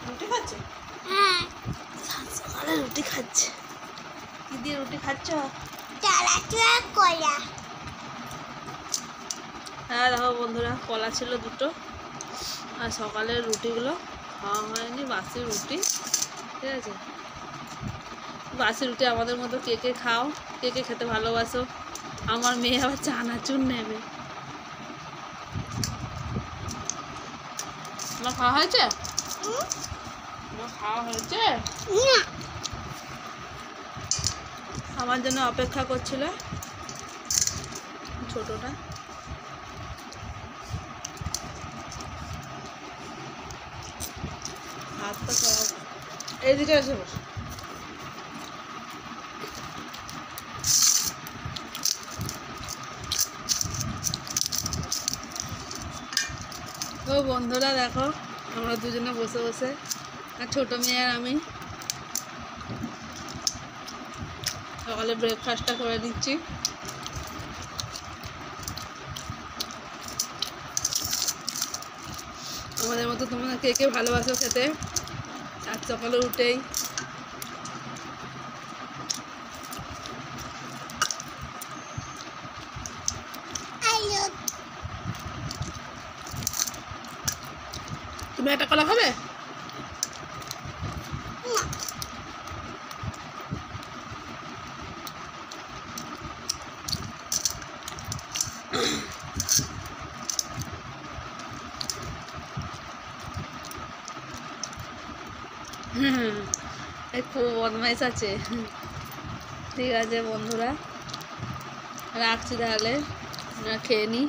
রুটি খাচ্ছে? হ্যাঁ, সকালে রুটি খাচ্ছে। কি দিয়ে রুটি খাচ্ছ? চানাচুর কলা। হ্যাঁ দেখো বন্ধুরা, কলা ছিল দুটো, আর সকালের রুটিগুলো খাওয়া হয়নি, বাসি রুটি। ঠিক আছে, বাসি রুটি আমাদের মতো কে কে খাও, কে কে খেতে ভালোবাসো। আমার মেয়ে আবার চানাচুর নেবে। তোমার খাওয়া হয়েছে? তোমার খাওয়া হয়েছে? আমার জন্য অপেক্ষা করছিল ছোটটা। হাতটা খাওয়া, এইদিকে এসে বস। তো বন্ধুরা দেখো, আমরা দুজনে বসে বসে, আর ছোটো মেয়ে আর আমি সকালে ব্রেকফাস্টটা করে নিচ্ছি। আমাদের মতো তোমরা কে কে ভালোবাসো খেতে, আর সকালে উঠেই তুমি একটা কলা খাবে? খুব বদমাইশ আছে। ঠিক আছে বন্ধুরা, রাখছি তাহলে, খেয়ে নিই।